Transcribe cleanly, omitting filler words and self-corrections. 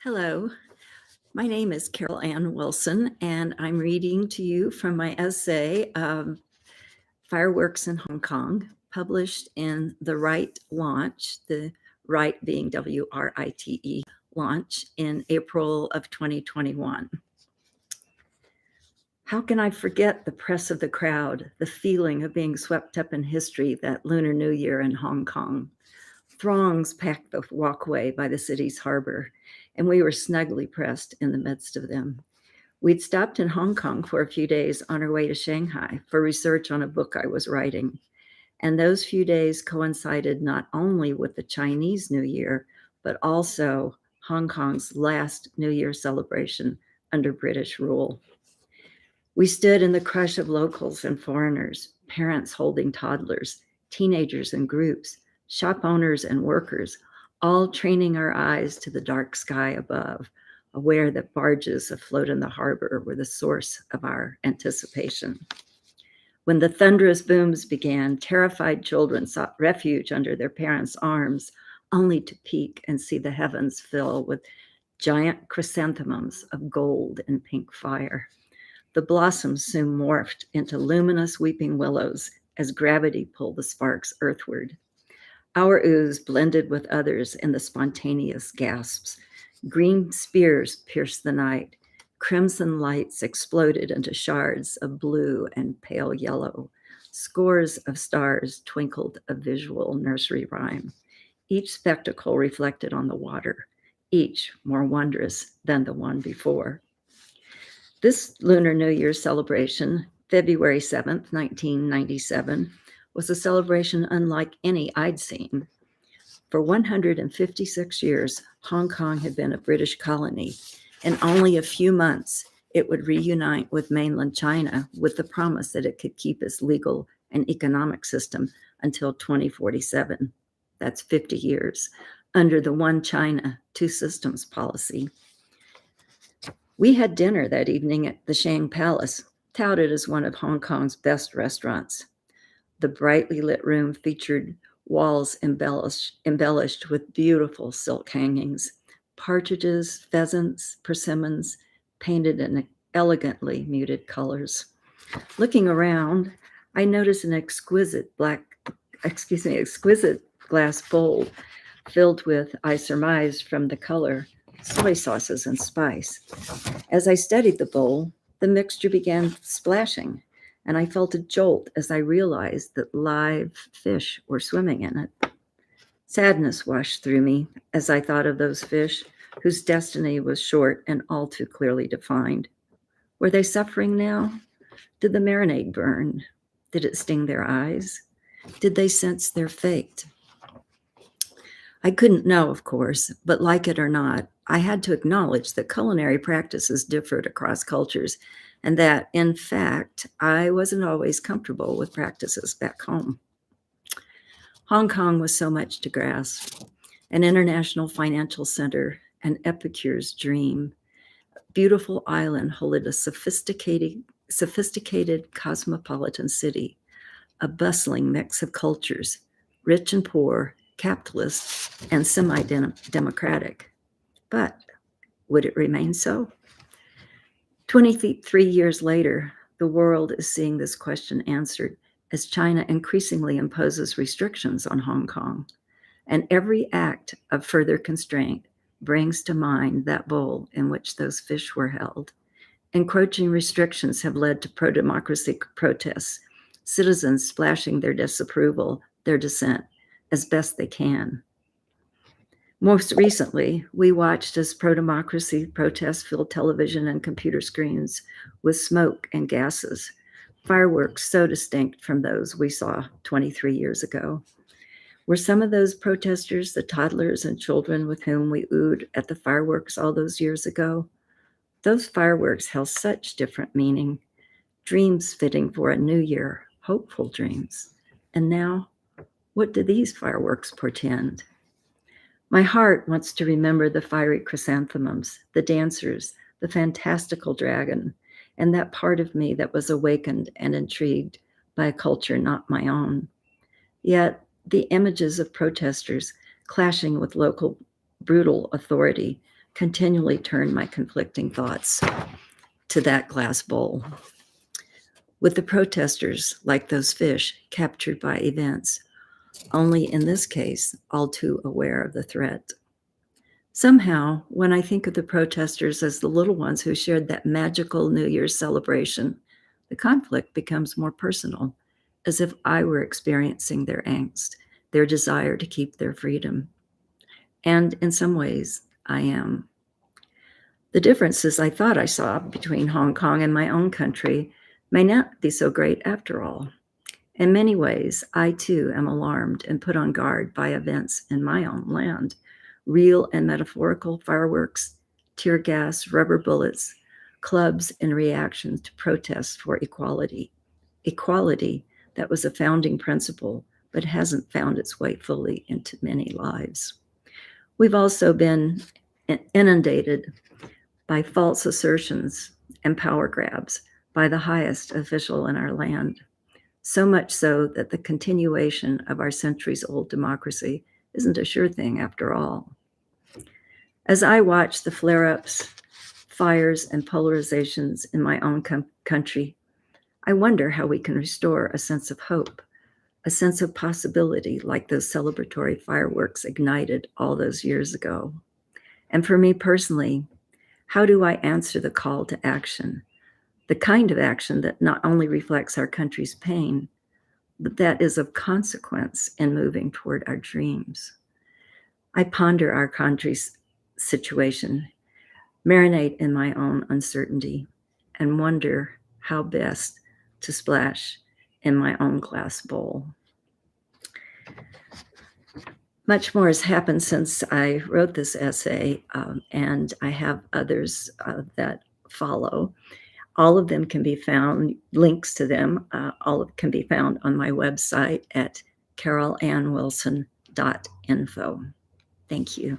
Hello, my name is Carol Ann Wilson, and I'm reading to you from my essay, Fireworks in Hong Kong, published in The Write Launch, the Write being WRITE launch in April of 2021. How can I forget the press of the crowd, the feeling of being swept up in history that Lunar New Year in Hong Kong? Throngs packed the walkway by the city's harbor, and we were snugly pressed in the midst of them. We'd stopped in Hong Kong for a few days on our way to Shanghai for research on a book I was writing. And those few days coincided not only with the Chinese New Year, but also Hong Kong's last New Year celebration under British rule. We stood in the crush of locals and foreigners, parents holding toddlers, teenagers in groups, shop owners and workers, all training our eyes to the dark sky above, aware that barges afloat in the harbor were the source of our anticipation. When the thunderous booms began, terrified children sought refuge under their parents' arms, only to peek and see the heavens fill with giant chrysanthemums of gold and pink fire. The blossoms soon morphed into luminous weeping willows as gravity pulled the sparks earthward. Our ooze blended with others in the spontaneous gasps. Green spears pierced the night. Crimson lights exploded into shards of blue and pale yellow. Scores of stars twinkled a visual nursery rhyme. Each spectacle reflected on the water, each more wondrous than the one before. This Lunar New Year celebration, February 7th, 1997, was a celebration unlike any I'd seen. For 156 years, Hong Kong had been a British colony. In only a few months, it would reunite with mainland China with the promise that it could keep its legal and economic system until 2047. That's 50 years, under the One China, Two Systems policy. We had dinner that evening at the Shang Palace, touted as one of Hong Kong's best restaurants. The brightly lit room featured walls embellished with beautiful silk hangings, partridges, pheasants, persimmons, painted in elegantly muted colors. Looking around, I noticed an exquisite glass bowl filled with, I surmised from the color, soy sauces and spice. As I studied the bowl, the mixture began splashing, and I felt a jolt as I realized that live fish were swimming in it. Sadness washed through me as I thought of those fish whose destiny was short and all too clearly defined. Were they suffering now? Did the marinade burn? Did it sting their eyes? Did they sense their fate? I couldn't know, of course, but like it or not, I had to acknowledge that culinary practices differed across cultures, and that, in fact, I wasn't always comfortable with practices back home. Hong Kong was so much to grasp: an international financial center, an epicure's dream, a beautiful island holding a sophisticated cosmopolitan city, a bustling mix of cultures, rich and poor, capitalist and semi-democratic. But would it remain so? 23 years later, the world is seeing this question answered as China increasingly imposes restrictions on Hong Kong. And every act of further constraint brings to mind that bowl in which those fish were held. Encroaching restrictions have led to pro-democracy protests, citizens splashing their disapproval, their dissent, as best they can. Most recently, we watched as pro-democracy protests filled television and computer screens with smoke and gases, fireworks so distinct from those we saw 23 years ago. Were some of those protesters the toddlers and children with whom we oohed at the fireworks all those years ago? Those fireworks held such different meaning, dreams fitting for a new year, hopeful dreams. And now, what do these fireworks portend? My heart wants to remember the fiery chrysanthemums, the dancers, the fantastical dragon, and that part of me that was awakened and intrigued by a culture not my own. Yet the images of protesters clashing with local brutal authority continually turn my conflicting thoughts to that glass bowl. With the protesters, like those fish captured by events, only in this case, all too aware of the threat. Somehow, when I think of the protesters as the little ones who shared that magical New Year's celebration, the conflict becomes more personal, as if I were experiencing their angst, their desire to keep their freedom. And in some ways, I am. The differences I thought I saw between Hong Kong and my own country may not be so great after all. In many ways, I too am alarmed and put on guard by events in my own land. Real and metaphorical fireworks, tear gas, rubber bullets, clubs in reaction to protests for equality. Equality that was a founding principle, but hasn't found its way fully into many lives. We've also been inundated by false assertions and power grabs by the highest official in our land. So much so that the continuation of our centuries-old democracy isn't a sure thing after all. As I watch the flare-ups, fires, and polarizations in my own country, I wonder how we can restore a sense of hope, a sense of possibility like those celebratory fireworks ignited all those years ago. And for me personally, how do I answer the call to action, the kind of action that not only reflects our country's pain, but that is of consequence in moving toward our dreams? I ponder our country's situation, marinate in my own uncertainty, and wonder how best to splash in my own glass bowl. Much more has happened since I wrote this essay, and I have others that follow. All of them can be found, links to them, can be found on my website at carolannwilson.info. Thank you.